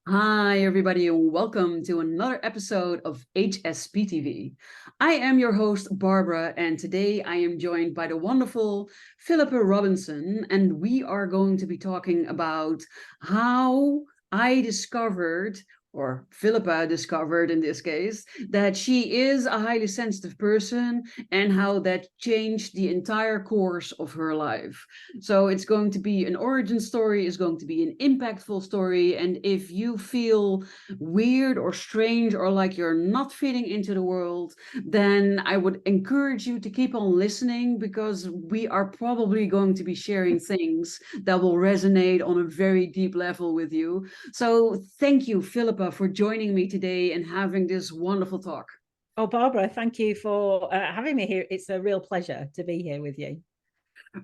Hi, everybody, and welcome to another episode of HSP TV. I am your host, Barbara, and today I am joined by the wonderful Philippa Robinson, and we are going to be talking about how I discovered, or Philippa discovered in this case, that she is a highly sensitive person and how that changed the entire course of her life. So it's going to be an origin story, it's going to be an impactful story. And if you feel weird or strange or like you're not fitting into the world, then I would encourage you to keep on listening because we are probably going to be sharing things that will resonate on a very deep level with you. So thank you, Philippa, for joining me today and having this wonderful talk. Oh, Barbara, thank you for having me here. It's a real pleasure to be here with you.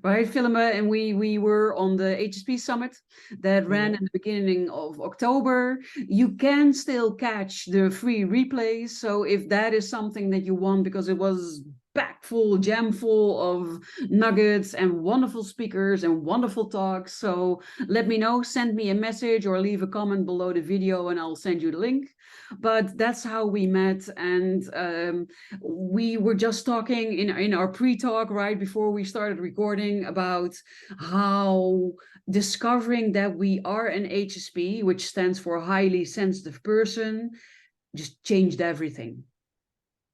Right, Philippa, and we were on the HSP summit that ran Yeah. in the beginning of October. You can still catch the free replays, so if that is something that you want, because it was packed full, jam full of nuggets and wonderful speakers and wonderful talks. So let me know, send me a message or leave a comment below the video and I'll send you the link. But that's how we met, and we were just talking in our pre-talk right before we started recording about how discovering that we are an HSP, which stands for highly sensitive person, just changed everything.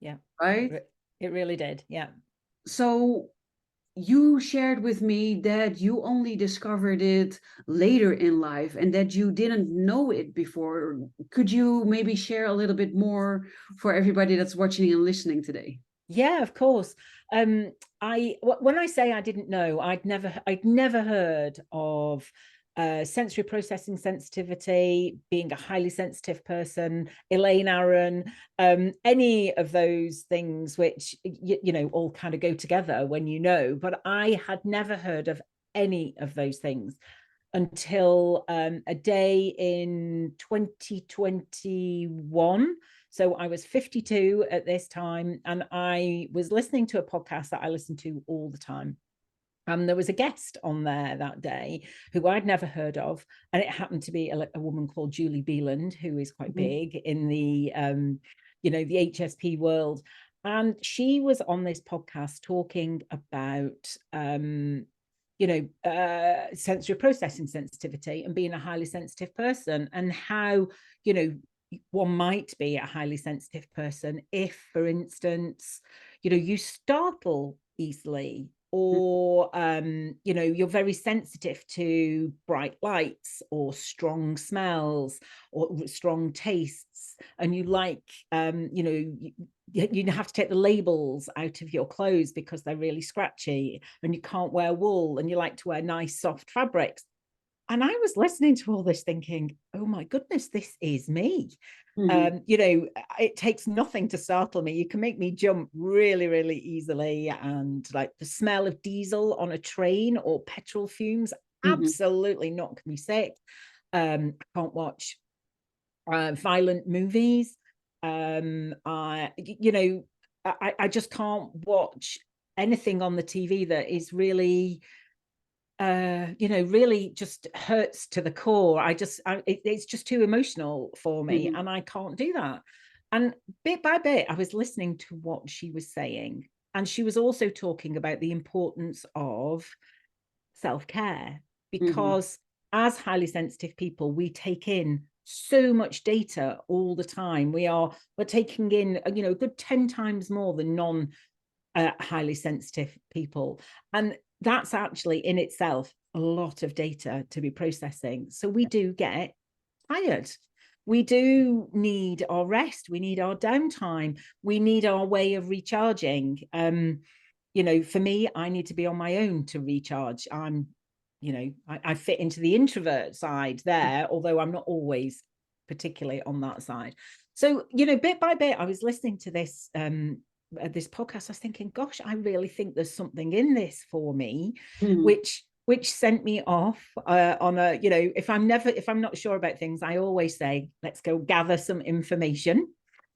Yeah, Right? it really did. Yeah. So you shared with me that you only discovered it later in life and that you didn't know it before. Could you maybe share a little bit more for everybody that's watching and listening today? Yeah, of course. When I say I didn't know, I'd never heard of sensory processing sensitivity, being a highly sensitive person, Elaine Aron, any of those things, which all kind of go together when you know. But I had never heard of any of those things until a day in 2021. So I was 52 at this time, and I was listening to a podcast that I listen to all the time. And there was a guest on there that day who I'd never heard of. And it happened to be a woman called Julie Beeland, who is quite big in the HSP world. And she was on this podcast talking about sensory processing sensitivity and being a highly sensitive person, and how, one might be a highly sensitive person if, for instance, you startle easily, or you're very sensitive to bright lights or strong smells or strong tastes, and you like you have to take the labels out of your clothes because they're really scratchy, and you can't wear wool, and you like to wear nice soft fabrics. And I was listening to all this thinking, oh my goodness, this is me. It takes nothing to startle me. You can make me jump really, really easily. And like the smell of diesel on a train or petrol fumes, absolutely knock me sick. I can't watch violent movies. I just can't watch anything on the TV that is really really just hurts to the core. It's just too emotional for me, and I can't do that. And bit by bit, I was listening to what she was saying, and she was also talking about the importance of self-care, because as highly sensitive people, we take in so much data all the time. We're taking in a good 10 times more than non highly sensitive people, and that's actually in itself a lot of data to be processing. So we do get tired. We do need our rest. We need our downtime. We need our way of recharging. For me, I need to be on my own to recharge. I fit into the introvert side there, although I'm not always particularly on that side. So, bit by bit, I was listening to this podcast. I was thinking, gosh, I really think there's something in this for me, which sent me off on a, if I'm not sure about things, I always say, let's go gather some information.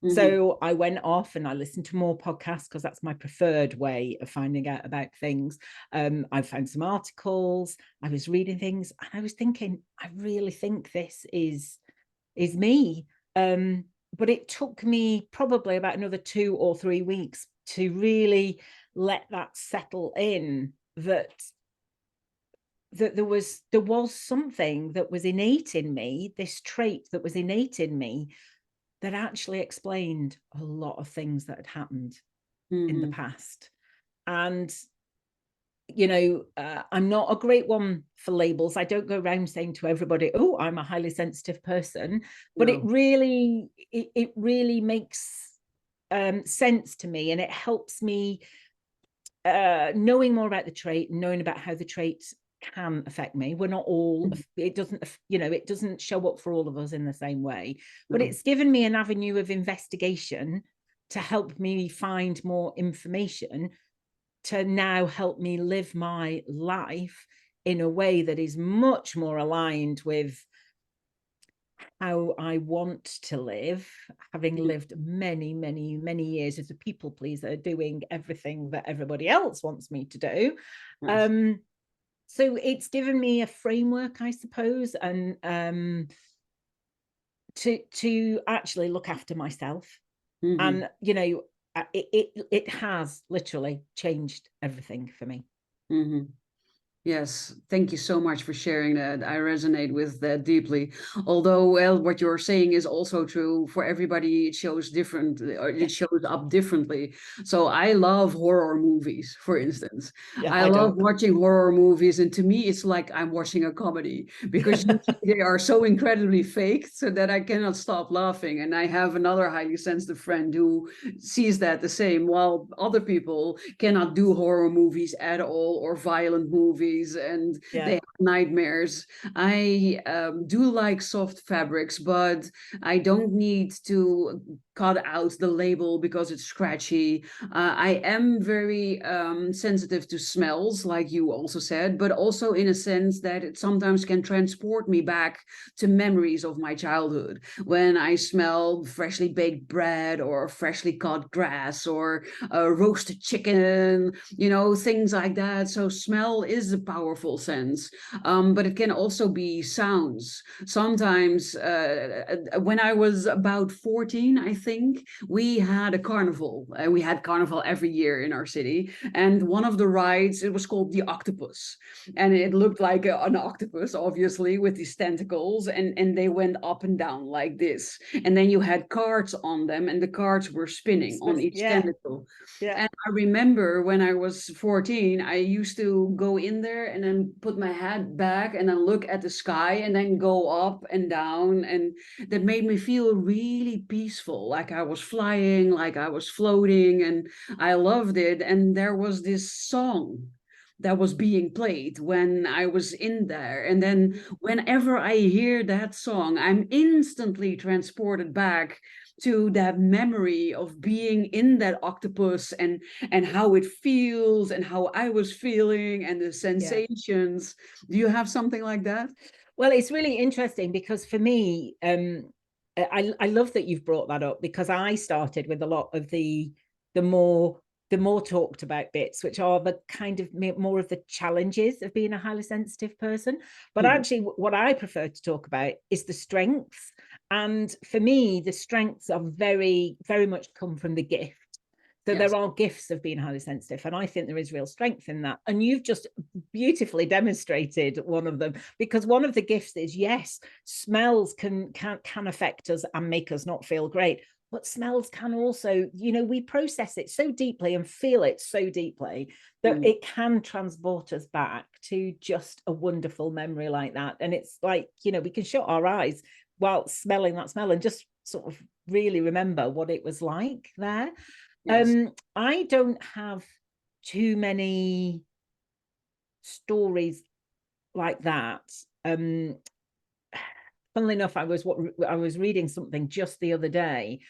So I went off and I listened to more podcasts because that's my preferred way of finding out about things. I found some articles, I was reading things, and I was thinking, I really think this is is me. But it took me probably about another 2 or 3 weeks to really let that settle in, that there was something that was innate in me, this trait that was innate in me, that actually explained a lot of things that had happened in the past. And I'm not a great one for labels. I don't go around saying to everybody, oh, I'm a highly sensitive person, but it really makes sense to me, and it helps me knowing more about the trait, knowing about how the traits can affect me. We're not all, it doesn't show up for all of us in the same way, but it's given me an avenue of investigation to help me find more information, to now help me live my life in a way that is much more aligned with how I want to live, having lived many, many, many years as a people pleaser, doing everything that everybody else wants me to do. Yes. So it's given me a framework, I suppose, and to actually look after myself. And it has literally changed everything for me. Yes, thank you so much for sharing that. I resonate with that deeply. Although, well, what you're saying is also true for everybody. It shows different, or it shows up differently. So I love horror movies, for instance. Yeah, I love watching horror movies, and to me, it's like I'm watching a comedy because they are so incredibly fake, so that I cannot stop laughing. And I have another highly sensitive friend who sees that the same, while other people cannot do horror movies at all, or violent movies, and they have nightmares. I do like soft fabrics, but I don't need to cut out the label because it's scratchy. I am very sensitive to smells, like you also said, but also in a sense that it sometimes can transport me back to memories of my childhood, when I smell freshly baked bread or freshly cut grass or roasted chicken, things like that. So smell is a powerful sense, but it can also be sounds. Sometimes when I was about 14, I think, we had a carnival. We had carnival every year in our city, and one of the rides, it was called the octopus, and it looked like an octopus, obviously, with these tentacles, and they went up and down like this, and then you had cards on them, and the cards were spinning on each tentacle. And I remember when I was 14, I used to go in there and then put my head back and then look at the sky and then go up and down. And that made me feel really peaceful, like I was flying, like I was floating, and I loved it. And there was this song that was being played when I was in there. And then whenever I hear that song, I'm instantly transported back to that memory of being in that octopus, and how it feels and how I was feeling and the sensations. Do you have something like that? Well, it's really interesting because for me, I love that you've brought that up, because I started with a lot of the more talked about bits, which are the kind of more of the challenges of being a highly sensitive person. But actually, what I prefer to talk about is the strengths. And for me, the strengths are very, very much come from the gift. So there are gifts of being highly sensitive, and I think there is real strength in that. And you've just beautifully demonstrated one of them, because one of the gifts is, yes, smells can affect us and make us not feel great. But smells can also, we process it so deeply and feel it so deeply that it can transport us back to just a wonderful memory like that. And it's like, we can shut our eyes while smelling that smell and just sort of really remember what it was like there. I don't have too many stories like that. Funnily enough, I was reading something just the other day,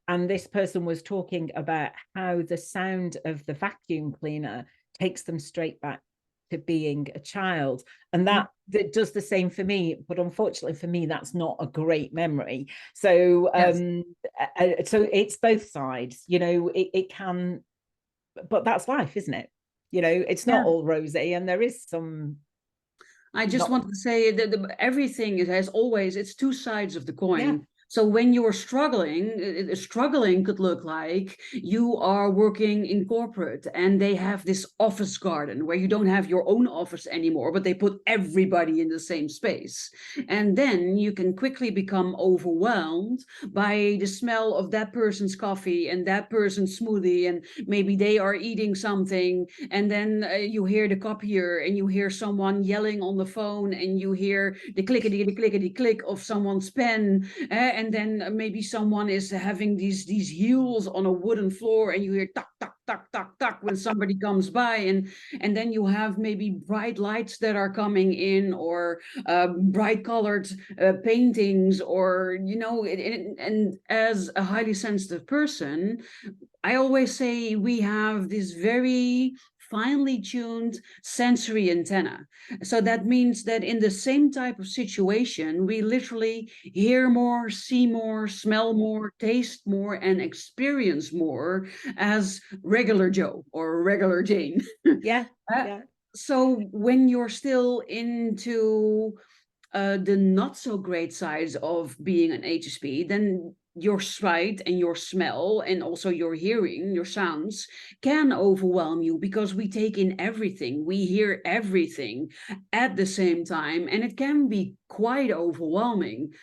and this person was talking about how the sound of the vacuum cleaner takes them straight back to being a child, and that does the same for me. But unfortunately for me, that's not a great memory. So so it's both sides. It can, but that's life, isn't it? It's not all rosy, and there is some I just Not, wanted to say that everything has always, it's two sides of the yeah, coin. So when you're struggling, struggling could look like you are working in corporate and they have this office garden where you don't have your own office anymore, but they put everybody in the same space. And then you can quickly become overwhelmed by the smell of that person's coffee and that person's smoothie, and maybe they are eating something, and then you hear the copier and you hear someone yelling on the phone, and you hear the clickety click of someone's pen, and then maybe someone is having these heels on a wooden floor, and you hear tuck tuck tuck tuck tuck when somebody comes by, and then you have maybe bright lights that are coming in, or bright colored paintings, or and as a highly sensitive person, I always say we have this very finely tuned sensory antenna. So that means that in the same type of situation, we literally hear more, see more, smell more, taste more, and experience more as regular Joe or regular Jane. yeah, Uh, yeah, so when you're still into the not so great sides of being an HSP, then your sight and your smell and also your hearing, your sounds can overwhelm you, because we take in everything, we hear everything at the same time, and it can be quite overwhelming.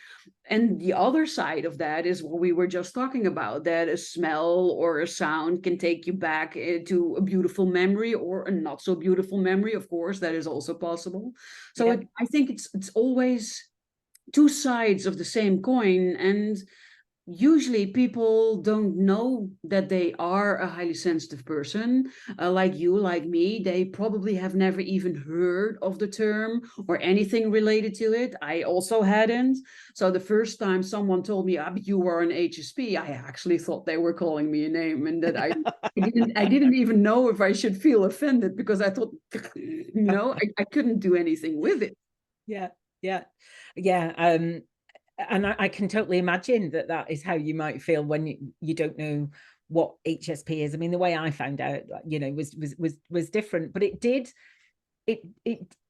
And the other side of that is what we were just talking about, that a smell or a sound can take you back to a beautiful memory or a not so beautiful memory. Of course, that is also possible. So yeah. I think it's always two sides of the same coin, and usually people don't know that they are a highly sensitive person, like you, like me. They probably have never even heard of the term or anything related to it. I also hadn't. So the first time someone told me, you were an HSP, I actually thought they were calling me a name, and that I didn't even know if I should feel offended, because I thought, I couldn't do anything with it. Yeah, yeah, yeah. And I can totally imagine that that is how you might feel when you don't know what HSP is. I mean, the way I found out, was different, but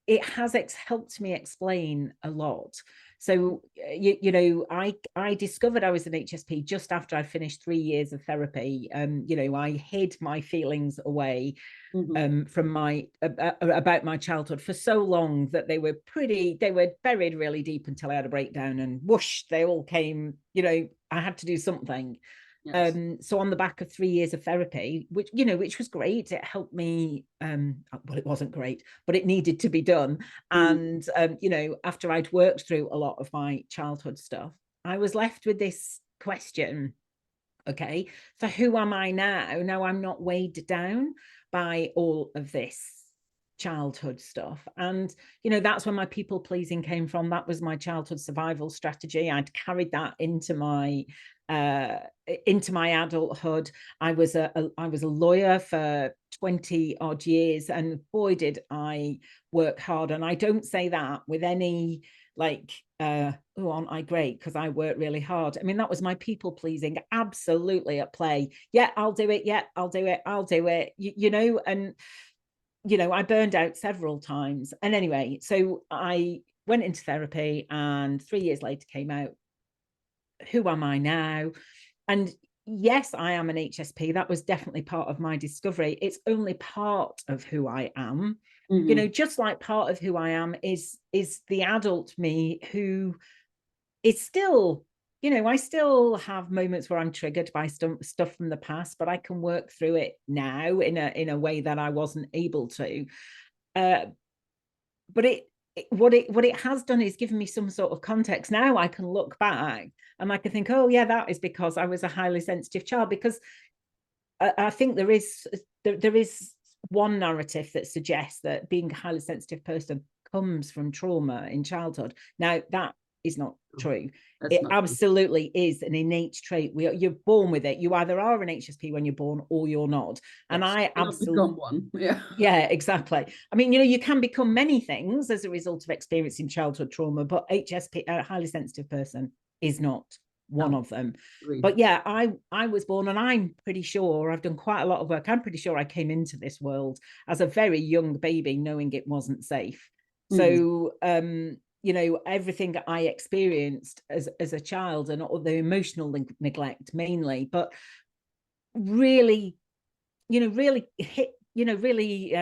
it has helped me explain a lot. So I discovered I was an HSP just after I finished 3 years of therapy. I hid my feelings away from my about my childhood for so long that they were buried really deep until I had a breakdown, and whoosh, they all came. I had to do something. Yes. So on the back of 3 years of therapy, which was great, it helped me. Well, it wasn't great, but it needed to be done. Mm. And after I'd worked through a lot of my childhood stuff, I was left with this question. Okay, so who am I now? Now I'm not weighed down by all of this childhood stuff. And that's where my people pleasing came from. That was my childhood survival strategy. I'd carried that into my adulthood. I was a lawyer for 20 odd years, and boy did I work hard. And I don't say that with any like oh, aren't I great because I work really hard. I mean, that was my people pleasing absolutely at play. Yeah, I'll do it. Yeah, I'll do it. I'll do it. And I burned out several times. And anyway, so I went into therapy, and 3 years later came out. Who am I now? And yes, I am an HSP. That was definitely part of my discovery. It's only part of who I am. Mm-hmm. Just like part of who I am is the adult me, who is still, I still have moments where I'm triggered by stuff from the past, but I can work through it now in a way that I wasn't able to. But what it has done is given me some sort of context. Now I can look back and I can think, oh yeah, that is because I was a highly sensitive child. Because I think there is one narrative that suggests that being a highly sensitive person comes from trauma in childhood. Now that is not true. That's It not true. absolutely is an innate trait. You're born with it. You either are an HSP when you're born or you're not. And Yes. I Cannot absolutely, become one. Yeah. yeah, exactly. I mean, you can become many things as a result of experiencing childhood trauma, but HSP, a highly sensitive person, is not one No, of them. agreed. But yeah, I was born, and I'm pretty sure I've done quite a lot of work. I'm pretty sure I came into this world as a very young baby, knowing it wasn't safe. Mm-hmm. So, you know, everything I experienced as a child, and all the emotional neglect mainly, but really, you know, really hit, you know, really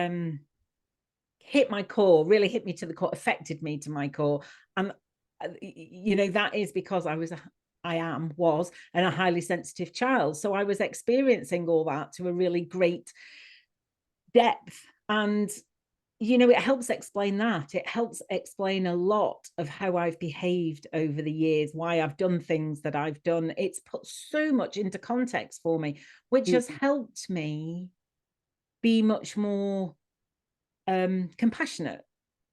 hit my core, really hit me to the core, affected me to my core. And, you know, that is because was and a highly sensitive child. So I was experiencing all that to a really great depth. And, you know, it helps explain that. It helps explain a lot of how I've behaved over the years, why I've done things that I've done. It's put so much into context for me, which has Mm-hmm. helped me be much more compassionate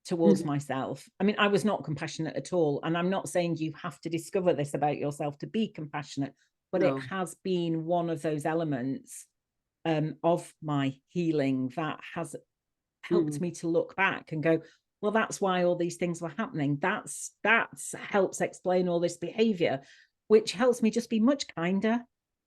towards Mm-hmm. myself. I mean, I was not compassionate at all. And I'm not saying you have to discover this about yourself to be compassionate, but it No. has been one of those elements of my healing that has helped Mm-hmm. me to look back and go, well, that's why all these things were happening. That's helps explain all this behavior, which helps me just be much kinder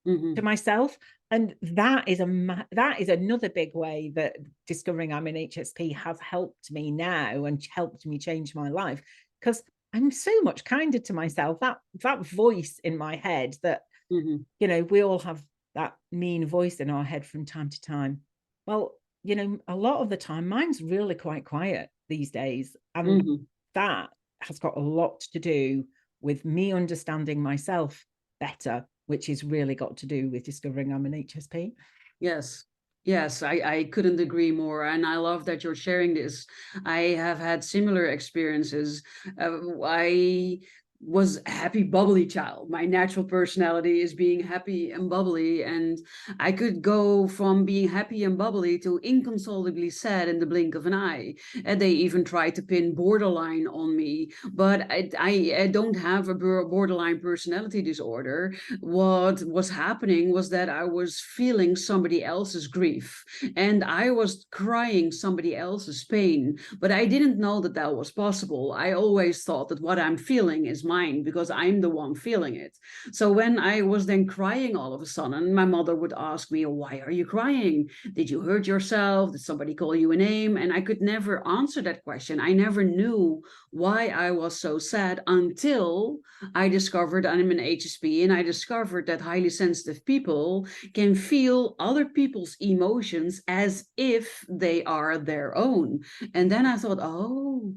Mm-hmm. to myself. And that is another big way that discovering I'm an HSP has helped me now and helped me change my life, because I'm so much kinder to myself. That voice in my head that, Mm-hmm. you know, we all have that mean voice in our head from time to time. Well, you know, a lot of the time mine's really quite quiet these days, and Mm-hmm. that has got a lot to do with me understanding myself better, which is really got to do with discovering I'm an HSP. Yes. Yes, I couldn't agree more. And I love that you're sharing this. I have had similar experiences. I was a happy, bubbly child. My natural personality is being happy and bubbly. And I could go from being happy and bubbly to inconsolably sad in the blink of an eye. And they even tried to pin borderline on me. But I don't have a borderline personality disorder. What was happening was that I was feeling somebody else's grief and I was crying somebody else's pain, but I didn't know that that was possible. I always thought that what I'm feeling is mine because I'm the one feeling it. So when I was then crying all of a sudden, my mother would ask me, why are you crying? Did you hurt yourself? Did somebody call you a name? And I could never answer that question. I never knew why I was so sad until I discovered I'm an HSP, and I discovered that highly sensitive people can feel other people's emotions as if they are their own. And then I thought, oh,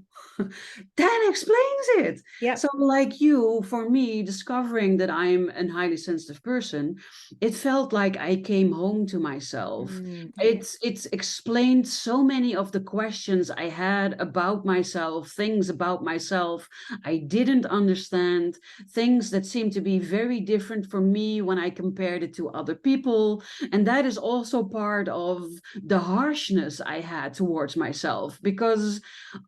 that explains it. Yeah. So, like you, for me, discovering that I'm a highly sensitive person, it felt like I came home to myself. Yeah. It's explained so many of the questions I had about myself, things about myself I didn't understand, things that seemed to be very different for me when I compared it to other people. And that is also part of the harshness I had towards myself because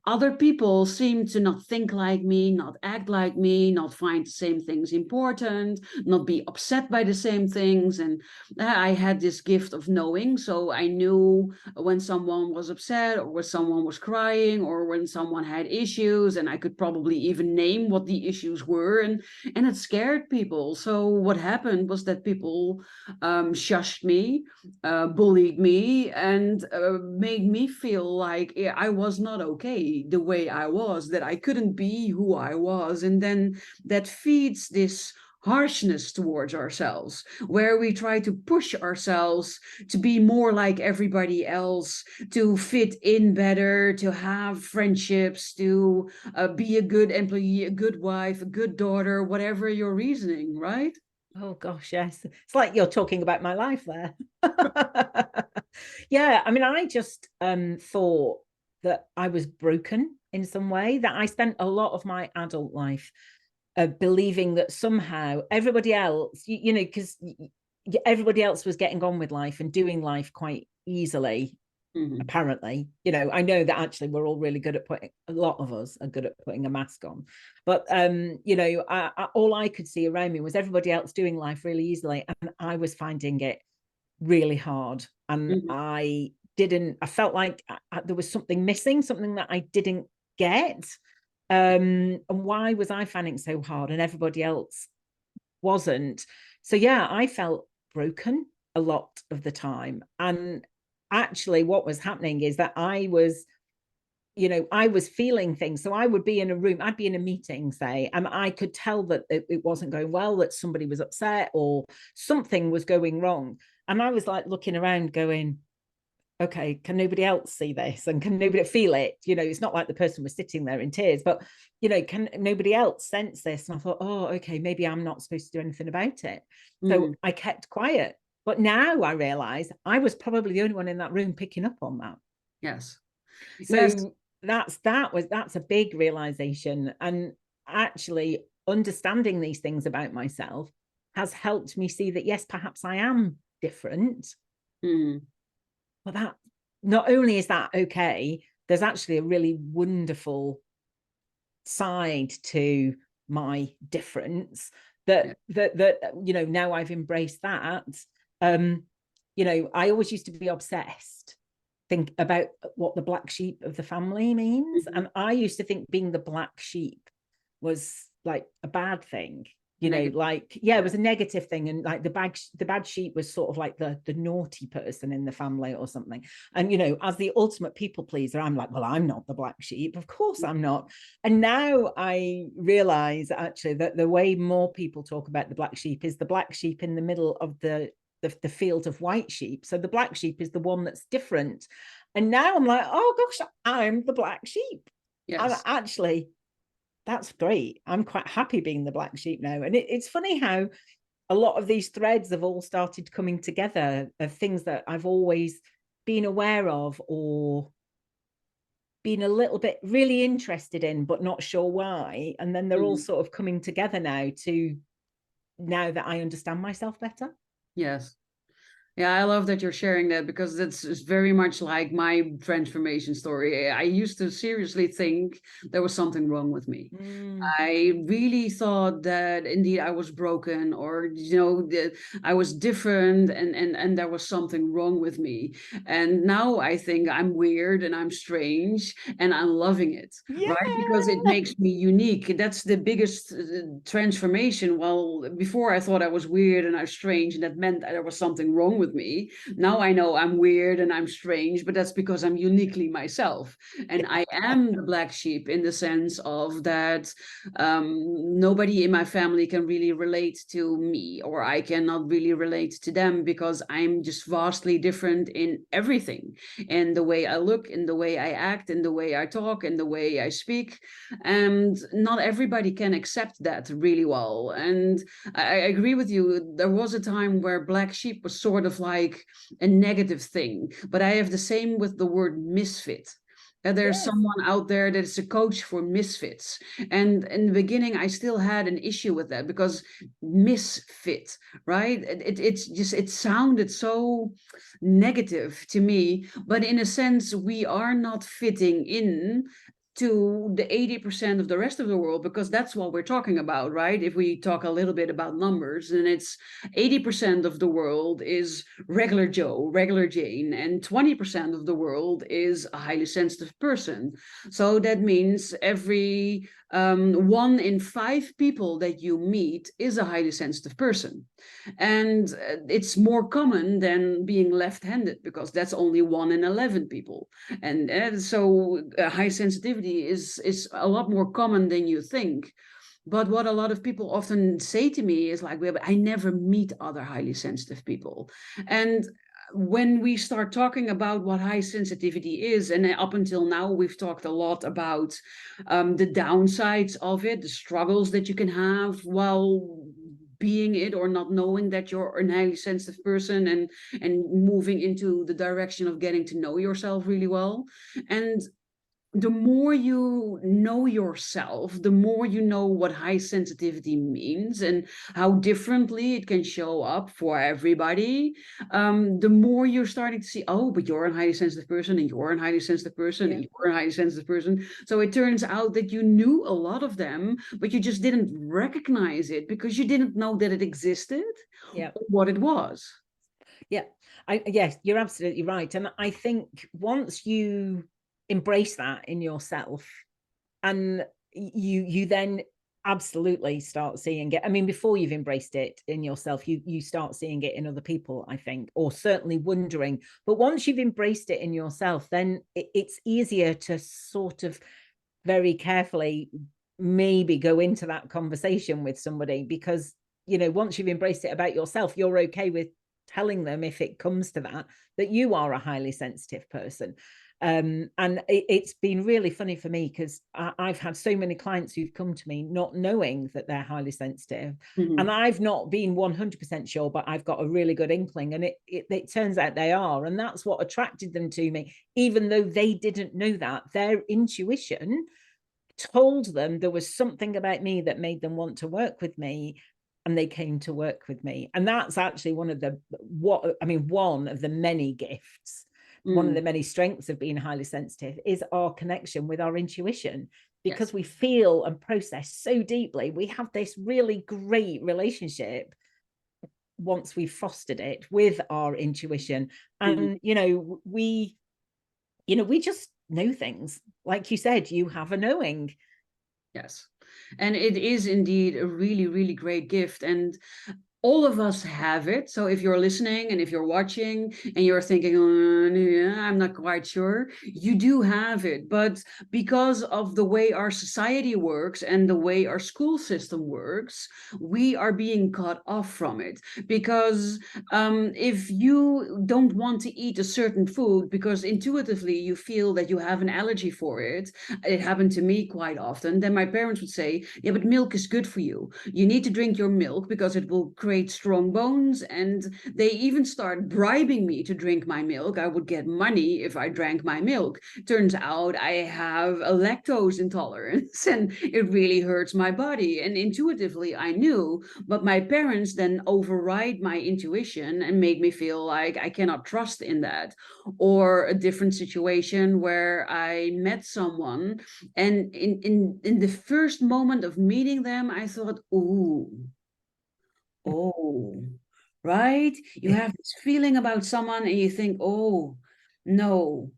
other people seem to not think like me, not act like me, not find the same things important, not be upset by the same things. And I had this gift of knowing. So I knew when someone was upset or when someone was crying or when someone had issues, and I could probably even name what the issues were. And it scared people. So what happened was that people shushed me, bullied me, and made me feel like I was not okay the way I was, that I couldn't be who I was. And then that feeds this harshness towards ourselves, where we try to push ourselves to be more like everybody else, to fit in better, to have friendships, to be a good employee, a good wife, a good daughter, whatever your reasoning, right? Oh gosh, yes. It's like you're talking about my life there. Yeah, I mean, I just thought that I was broken in some way, that I spent a lot of my adult life believing that somehow everybody else, you know, because everybody else was getting on with life and doing life quite easily, Mm-hmm. apparently. You know, I know that actually we're all really good at putting, a lot of us are good at putting a mask on, but you know, all I could see around me was everybody else doing life really easily, and I was finding it really hard. And Mm-hmm. I felt like there was something missing, something that I didn't get. And why was I finding it so hard and everybody else wasn't? So yeah, I felt broken a lot of the time. And actually what was happening is that I was you know, I was feeling things. So I would be in a room, I'd be in a meeting, say, and I could tell that it wasn't going well, that somebody was upset or something was going wrong. And I was like looking around going, okay, can nobody else see this? And can nobody feel it? You know, it's not like the person was sitting there in tears, but, you know, can nobody else sense this? And I thought, oh, okay, maybe I'm not supposed to do anything about it. So I kept quiet. But now I realize I was probably the only one in that room picking up on that. Yes. Yes. So that's a big realization. And actually understanding these things about myself has helped me see that, yes, perhaps I am different. But that, not only is that okay, there's actually a really wonderful side to my difference that you know, now I've embraced that. You know, I always used to be obsessed, think about what the black sheep of the family means. And I used to think being the black sheep was like a bad thing, you know, like, yeah, it was a negative thing. And like the bad sheep was sort of like the naughty person in the family or something. And, you know, as the ultimate people pleaser, I'm like, well, I'm not the black sheep. Of course I'm not. And now I realize actually that the way more people talk about the black sheep is the black sheep in the middle of the field of white sheep. So the black sheep is the one that's different. And now I'm like, oh gosh, I'm the black sheep. Yes. And actually, that's great. I'm quite happy being the black sheep now. And it's funny how a lot of these threads have all started coming together of things that I've always been aware of or been a little bit really interested in, but not sure why. And then they're all sort of coming together now that I understand myself better. Yes. Yeah, I love that you're sharing that, because it's very much like my transformation story. I used to seriously think there was something wrong with me. I really thought that indeed I was broken, or, you know, I was different, and there was something wrong with me. And now I think I'm weird and I'm strange and I'm loving it, right? Because it makes me unique. That's the biggest transformation. Well, before I thought I was weird and I was strange, and that meant that there was something wrong with me. Now I know I'm weird and I'm strange, but that's because I'm uniquely myself. And I am the black sheep in the sense of that nobody in my family can really relate to me, or I cannot really relate to them, because I'm just vastly different in everything, in the way I look, in the way I act, in the way I talk, in the way I speak. And not everybody can accept that really well. And I agree with you. There was a time where black sheep was sort of like a negative thing, but I have the same with the word misfit. There's someone out there that is a coach for misfits. And in the beginning, I still had an issue with that, because misfit, right? It sounded so negative to me. But in a sense, we are not fitting in to the 80% of the rest of the world, because that's what we're talking about, right? If we talk a little bit about numbers, and it's 80% of the world is regular Joe, regular Jane, and 20% of the world is a highly sensitive person. So that means every 1 in 5 people that you meet is a highly sensitive person. And it's more common than being left-handed, because that's only 1 in 11 people. And so high sensitivity is a lot more common than you think. But what a lot of people often say to me is like, well, I never meet other highly sensitive people. And when we start talking about what high sensitivity is, and up until now, we've talked a lot about the downsides of it, the struggles that you can have while being it, or not knowing that you're a highly sensitive person, and moving into the direction of getting to know yourself really well. And the more you know yourself, the more you know what high sensitivity means and how differently it can show up for everybody, the more you're starting to see, oh, but you're a highly sensitive person, and you're a highly sensitive person, and you're a highly sensitive person. So it turns out that you knew a lot of them, but you just didn't recognize it because you didn't know that it existed, or what it was. Yes, you're absolutely right. And I think once you embrace that in yourself, and you then absolutely start seeing it. I mean, before you've embraced it in yourself, you start seeing it in other people, I think, or certainly wondering. But once you've embraced it in yourself, then it's easier to sort of very carefully maybe go into that conversation with somebody, because, you know, once you've embraced it about yourself, you're okay with telling them, if it comes to that, that you are a highly sensitive person. And it's been really funny for me, because I've had so many clients who've come to me not knowing that they're highly sensitive. And I've not been 100% sure, but I've got a really good inkling. And it turns out they are. And that's what attracted them to me, even though they didn't know that. Their intuition told them there was something about me that made them want to work with me, and they came to work with me. And that's actually one of the many gifts, one of the many strengths of being highly sensitive, is our connection with our intuition, because Yes. we feel and process so deeply. We have this really great relationship once we've fostered it with our intuition. And we just know things. Like you said, you have a knowing. Yes. And it is indeed a really, really great gift. And all of us have it. So if you're listening and if you're watching and you're thinking, yeah, I'm not quite sure, you do have it. But because of the way our society works and the way our school system works, we are being cut off from it. Because if you don't want to eat a certain food because intuitively you feel that you have an allergy for it, it happened to me quite often, then my parents would say, yeah, but milk is good for you. You need to drink your milk because it will create strong bones. And they even start bribing me to drink my milk. I would get money if I drank my milk. Turns out I have a lactose intolerance and it really hurts my body. And intuitively I knew, but my parents then override my intuition and made me feel like I cannot trust in that. Or a different situation where I met someone, and in the first moment of meeting them, I thought, ooh, oh, right? You have this feeling about someone and you think, oh, no,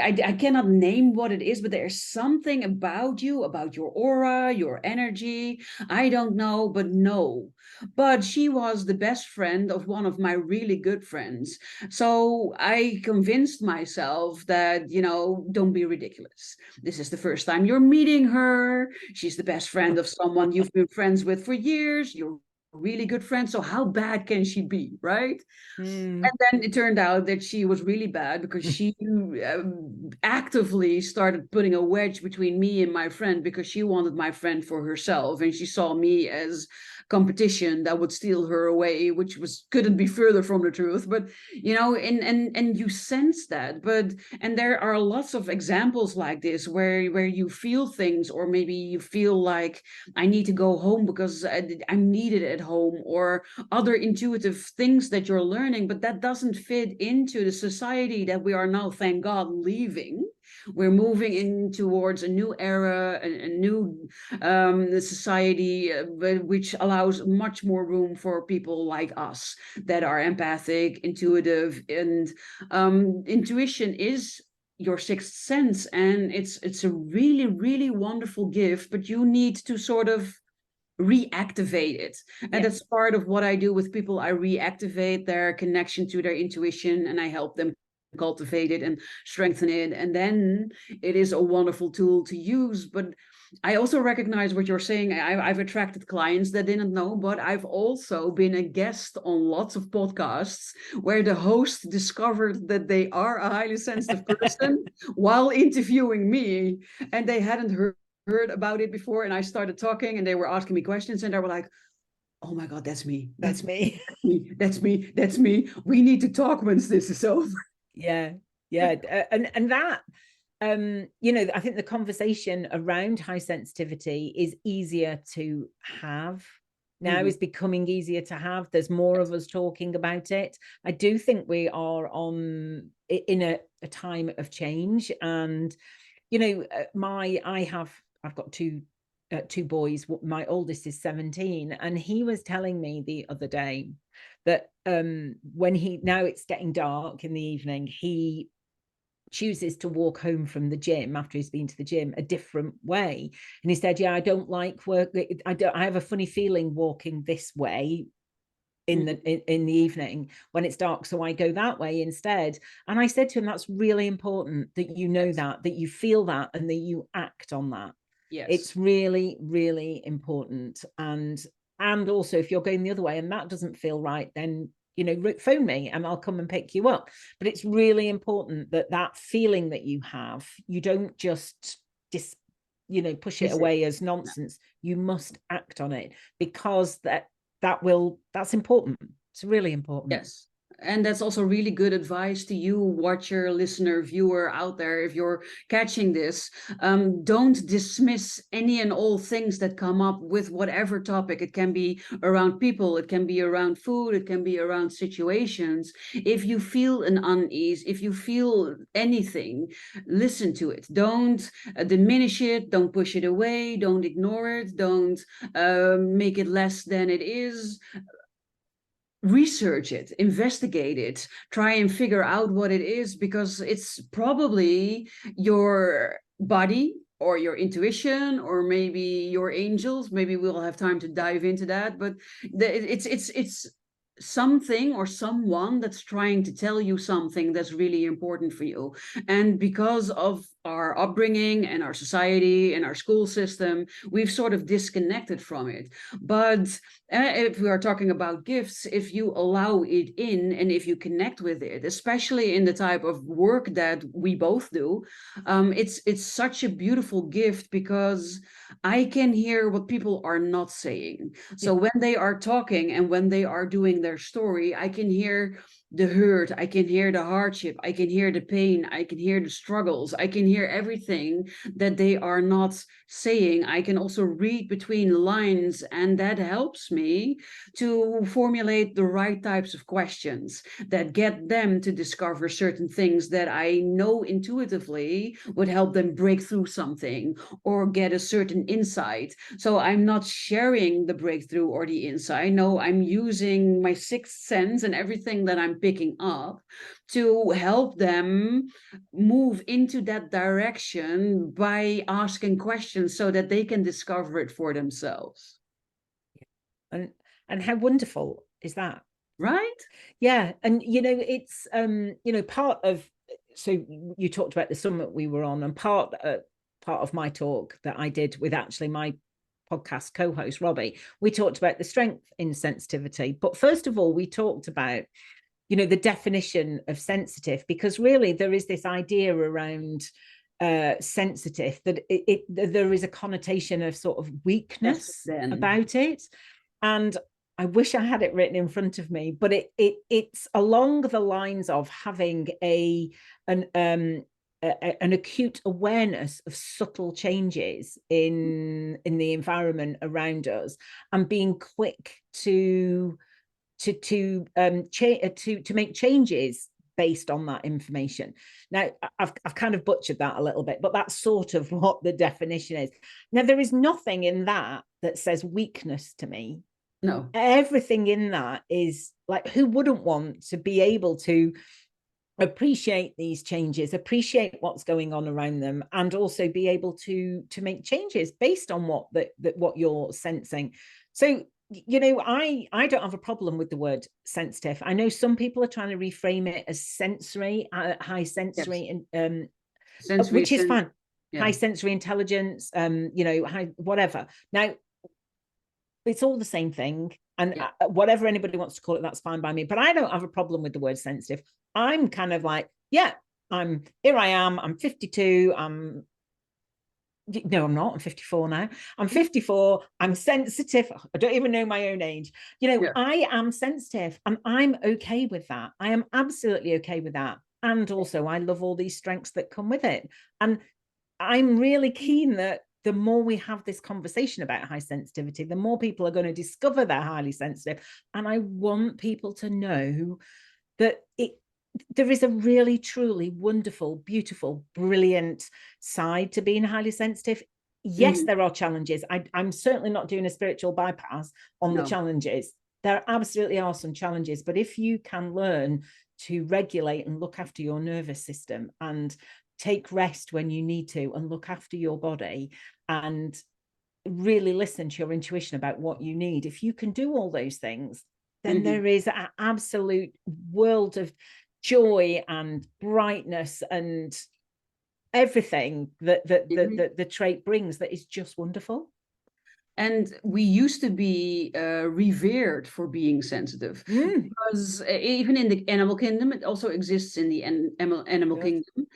I cannot name what it is, but there's something about you, about your aura, your energy. I don't know, but no. But she was the best friend of one of my really good friends. So I convinced myself that, don't be ridiculous. This is the first time you're meeting her. She's the best friend of someone you've been friends with for years. You're really good friend. So how bad can she be, right? And then it turned out that she was really bad because she actively started putting a wedge between me and my friend because she wanted my friend for herself. And she saw me as competition that would steal her away, which couldn't be further from the truth. But and you sense that. But and there are lots of examples like this where you feel things, or maybe you feel like I need to go home because I'm needed at home, or other intuitive things that you're learning, but that doesn't fit into the society that we are now, thank God, leaving. We're moving in towards a new era, a new society, which allows much more room for people like us that are empathic, intuitive, and intuition is your sixth sense, and it's a really, really wonderful gift, but you need to sort of reactivate it. And that's part of what I do with people. I reactivate their connection to their intuition and I help them cultivate it and strengthen it, and then it is a wonderful tool to use. But I also recognize what you're saying. I've attracted clients that didn't know, but I've also been a guest on lots of podcasts where the host discovered that they are a highly sensitive person while interviewing me, and they hadn't heard about it before. And I started talking and they were asking me questions and they were like, oh my God, that's me. That's me. That's me. That's me. We need to talk once this is over. Yeah. And that, I think the conversation around high sensitivity is easier to have now, is becoming easier to have. There's more of us talking about it. I do think we are in a time of change. And I've got two boys. My oldest is 17, and he was telling me the other day that now it's getting dark in the evening, he chooses to walk home from the gym after he's been to the gym a different way. And he said, yeah, I don't like work. I have a funny feeling walking this way in the evening when it's dark, so I go that way instead. And I said to him, that's really important that you know, that you feel that, and that you act on that. Yes. It's really, really important. And also, if you're going the other way and that doesn't feel right, then, you know, phone me and I'll come and pick you up. But it's really important that that feeling that you have, you don't just push it away as nonsense. You must act on it, because that's important. It's really important. Yes. And that's also really good advice to you, watcher, listener, viewer out there. If you're catching this, don't dismiss any and all things that come up with whatever topic. It can be around people, it can be around food, it can be around situations. If you feel an unease, if you feel anything, listen to it. Don't diminish it, don't push it away, don't ignore it, don't make it less than it is. Research it, investigate it, try and figure out what it is, because it's probably your body or your intuition, or maybe your angels. Maybe we'll have time to dive into that, but it's something or someone that's trying to tell you something that's really important for you. And because of our upbringing and our society and our school system, we've sort of disconnected from it. But if we are talking about gifts, if you allow it in and if you connect with it, especially in the type of work that we both do, it's such a beautiful gift, because I can hear what people are not saying. So when they are talking and when they are doing their story, I can hear the hurt, I can hear the hardship, I can hear the pain, I can hear the struggles, I can hear everything that they are not saying. I can also read between lines, and that helps me to formulate the right types of questions that get them to discover certain things that I know intuitively would help them break through something or get a certain insight. So I'm not sharing the breakthrough or the insight. No, I'm using my sixth sense and everything that I'm picking up to help them move into that direction by asking questions so that they can discover it for themselves. And how wonderful is that? Right? Yeah. And it's part of, so you talked about the summit we were on, and part of my talk that I did with actually my podcast co-host Robbie, we talked about the strength in sensitivity. But first of all, we talked about the definition of sensitive, because really there is this idea around sensitive that there is a connotation of sort of weakness about it. And I wish I had it written in front of me, but it's along the lines of having an acute awareness of subtle changes in the environment around us, and being quick to make changes based on that information. Now, I've kind of butchered that a little bit, but that's sort of what the definition is. Now, there is nothing in that says weakness to me. No. Everything in that is like, who wouldn't want to be able to appreciate these changes, appreciate what's going on around them, and also be able to make changes based on what you're sensing. So I don't have a problem with the word sensitive. I know some people are trying to reframe it as sensory, high sensory, and sensory, which is fine. Yeah. High sensory intelligence, high whatever. Now, it's all the same thing, and whatever anybody wants to call it, that's fine by me. But I don't have a problem with the word sensitive. I'm kind of like, yeah, here I am. I'm 52. No, I'm not. I'm 54 now. I'm 54. I'm sensitive. I don't even know my own age. I am sensitive, and I'm okay with that. I am absolutely okay with that. And also, I love all these strengths that come with it. And I'm really keen that the more we have this conversation about high sensitivity, the more people are going to discover they're highly sensitive. And I want people to know that there is a really, truly wonderful, beautiful, brilliant side to being highly sensitive. Yes, there are challenges. I'm certainly not doing a spiritual bypass on the challenges. There absolutely are some challenges, but if you can learn to regulate and look after your nervous system, and take rest when you need to, and look after your body, and really listen to your intuition about what you need. If you can do all those things, then there is an absolute world of joy and brightness and everything that the trait brings that is just wonderful. And we used to be revered for being sensitive, because even in the animal kingdom, it also exists in the animal kingdom.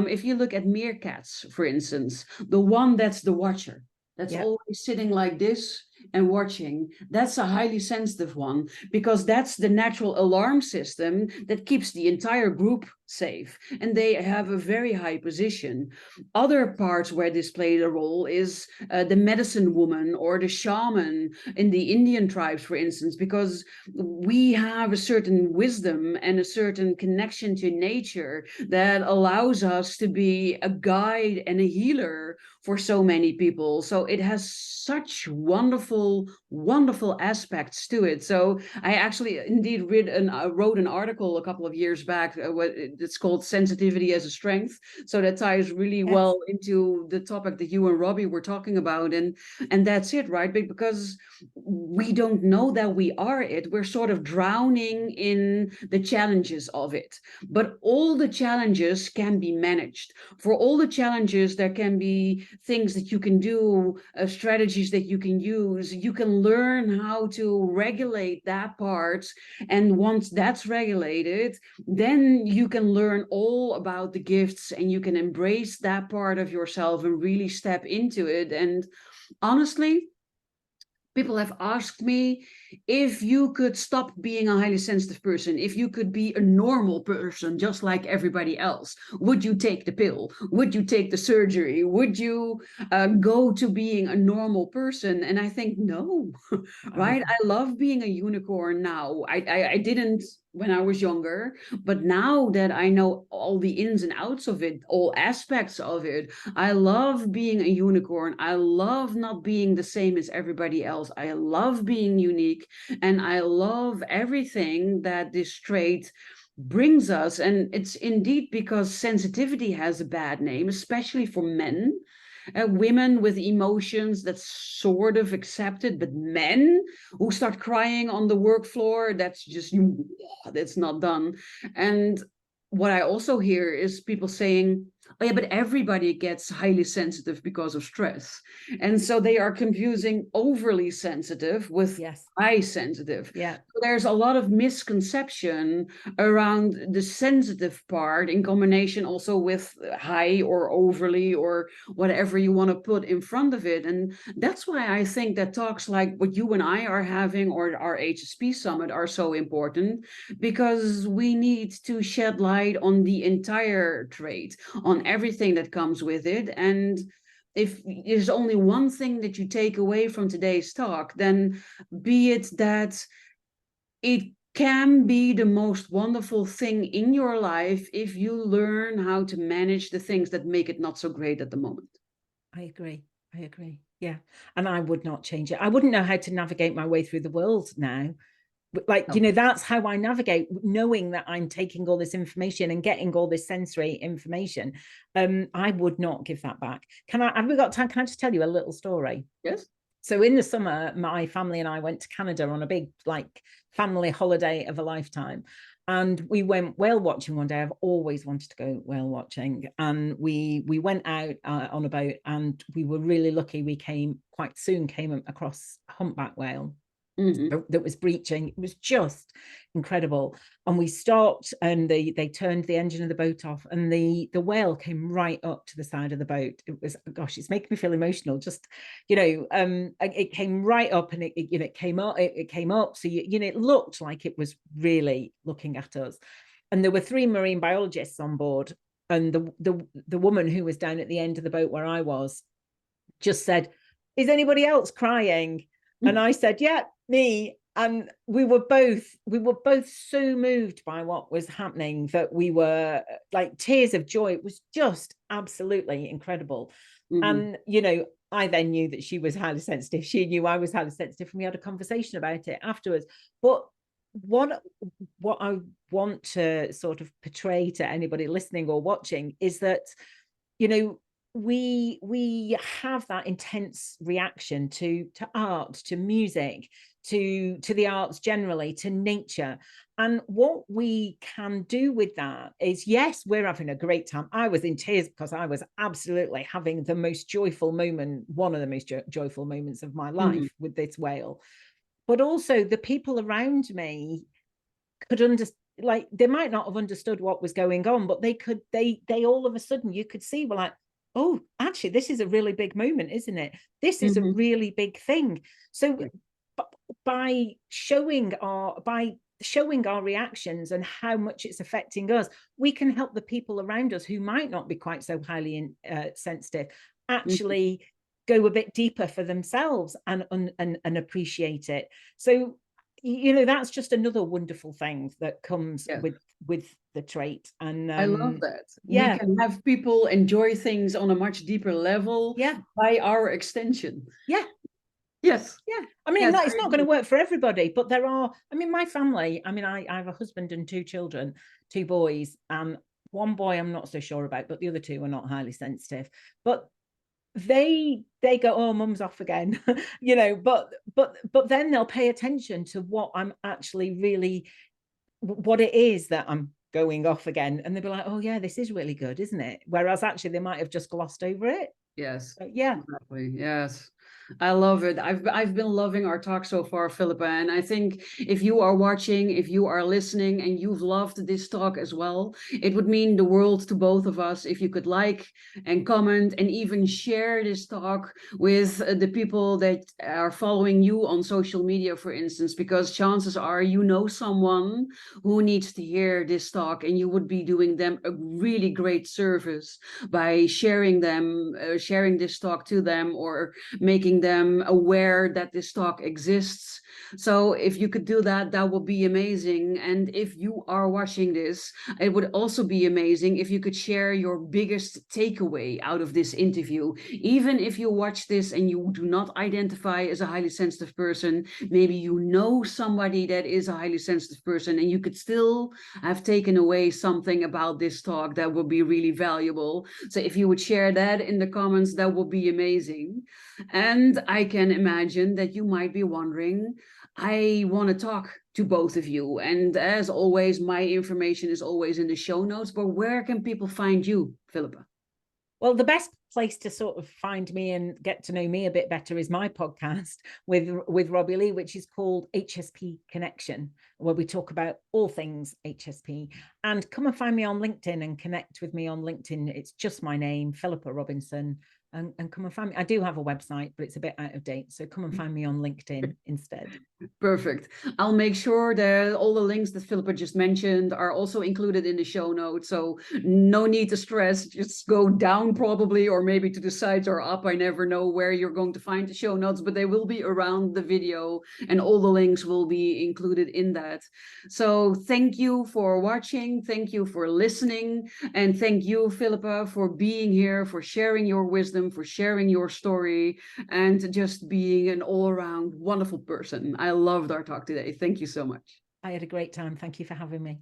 If you look at meerkats, for instance, the one that's the watcher, that's always sitting like this and watching, that's a highly sensitive one, because that's the natural alarm system that keeps the entire group safe, and they have a very high position. Other parts where this played a role is the medicine woman or the shaman in the Indian tribes, for instance, because we have a certain wisdom and a certain connection to nature that allows us to be a guide and a healer for so many people. So it has such wonderful, wonderful aspects to it. So I actually indeed wrote an article a couple of years back. It's called Sensitivity as a Strength. So that ties really well into the topic that you and Robbie were talking about. And that's it, right? Because we don't know that we are it. We're sort of drowning in the challenges of it. But all the challenges can be managed. For all the challenges, there can be things that you can do, strategies that you can use. You can learn how to regulate that part. And once that's regulated, then you can learn all about the gifts, and you can embrace that part of yourself and really step into it. And honestly, people have asked me, if you could stop being a highly sensitive person, if you could be a normal person just like everybody else, would you take the pill? Would you take the surgery? Would you go to being a normal person? And I think no, right? I love being a unicorn now. I didn't when I was younger, but now that I know all the ins and outs of it, all aspects of it, I love being a unicorn. I love not being the same as everybody else. I love being unique, and I love everything that this trait brings us. And it's indeed because sensitivity has a bad name, especially for men. Women with emotions, that's sort of accepted, but men who start crying on the work floor, that's not done. And what I also hear is people saying, oh yeah, but everybody gets highly sensitive because of stress. And so they are confusing overly sensitive with high sensitive. Yeah. So there's a lot of misconception around the sensitive part, in combination also with high or overly or whatever you want to put in front of it. And that's why I think that talks like what you and I are having, or our HSP summit, are so important, because we need to shed light on the entire trait, on everything that comes with it. And if there's only one thing that you take away from today's talk, then be it that it can be the most wonderful thing in your life if you learn how to manage the things that make it not so great at the moment. I agree. Yeah. And I would not change it. I wouldn't know how to navigate my way through the world now. Like, you know, that's how I navigate, knowing that I'm taking all this information and getting all this sensory information. I would not give that back. Have we got time? Can I just tell you a little story? Yes. So in the summer, my family and I went to Canada on a big, like, family holiday of a lifetime. And we went whale watching one day. I've always wanted to go whale watching. And we went out on a boat, and we were really lucky. We came across a humpback whale. That was breaching. It was just incredible. And we stopped, and they turned the engine of the boat off, and the whale came right up to the side of the boat. It was, gosh, it's making me feel emotional. Just, you know, it came right up, and it came up. It came up. So it looked like it was really looking at us. And there were 3 marine biologists on board, and the woman who was down at the end of the boat where I was just said, "Is anybody else crying?" And I said, "Yeah, me." And we were both so moved by what was happening that we were like tears of joy. It was just absolutely incredible. And, you know, I then knew that she was highly sensitive. She knew I was highly sensitive, and we had a conversation about it afterwards. But what I want to sort of portray to anybody listening or watching is that, you know, we have that intense reaction to art, to music, to the arts generally, to nature. And what we can do with that is, yes, we're having a great time. I was in tears because I was absolutely having the most joyful moment, one of the most joyful moments of my life with this whale. But also the people around me could understand, like, they might not have understood what was going on, but they all of a sudden, you could see, well, like, oh, actually, this is a really big moment, isn't it? This is a really big thing. So by showing our reactions and how much it's affecting us, we can help the people around us who might not be quite so highly sensitive actually go a bit deeper for themselves and appreciate it. So, you know, that's just another wonderful thing that comes with the trait. And I love that. Yeah, we can have people enjoy things on a much deeper level by our extension. Yes. I mean, yes, it's not going to work for everybody, but there are, I mean, my family, I mean, I have a husband and 2 children, 2 boys. One boy I'm not so sure about, but the other 2 are not highly sensitive. But they go, oh, mum's off again, you know, but then they'll pay attention to what I'm actually really, what it is that I'm going off again, and they'll be like, oh yeah, this is really good, isn't it? Whereas actually they might have just glossed over it. Yes. So, yeah, exactly. Yes. I love it. I've been loving our talk so far, Philippa, and I think if you are watching, if you are listening, and you've loved this talk as well, it would mean the world to both of us if you could like and comment and even share this talk with the people that are following you on social media, for instance, because chances are you know someone who needs to hear this talk, and you would be doing them a really great service by sharing this talk to them, or making them aware that this talk exists. So if you could do that, that would be amazing. And if you are watching this, it would also be amazing if you could share your biggest takeaway out of this interview. Even if you watch this and you do not identify as a highly sensitive person, maybe you know somebody that is a highly sensitive person, and you could still have taken away something about this talk that would be really valuable. So if you would share that in the comments, that would be amazing. And I can imagine that you might be wondering, I want to talk to both of you. And as always, my information is always in the show notes, but where can people find you, Philippa? Well, the best place to sort of find me and get to know me a bit better is my podcast with Robbie Lee, which is called HSP Connection, where we talk about all things HSP. And come and find me on LinkedIn and connect with me on LinkedIn. It's just my name, Philippa Robinson. And come and find me. I do have a website, but it's a bit out of date. So come and find me on LinkedIn instead. Perfect. I'll make sure that all the links that Philippa just mentioned are also included in the show notes. So no need to stress, just go down probably, or maybe to the sides or up. I never know where you're going to find the show notes, but they will be around the video, and all the links will be included in that. So thank you for watching. Thank you for listening. And thank you, Philippa, for being here, for sharing your wisdom, for sharing your story, and just being an all-around wonderful person. I loved our talk today. Thank you so much. I had a great time. Thank you for having me.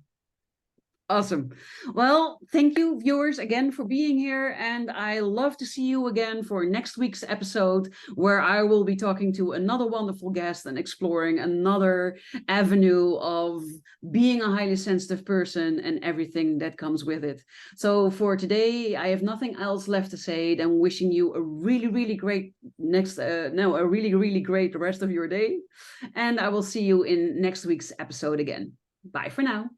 Awesome. Well, thank you, viewers, again for being here. And I love to see you again for next week's episode, where I will be talking to another wonderful guest and exploring another avenue of being a highly sensitive person and everything that comes with it. So for today, I have nothing else left to say than wishing you a really, really great a really, really great rest of your day. And I will see you in next week's episode again. Bye for now.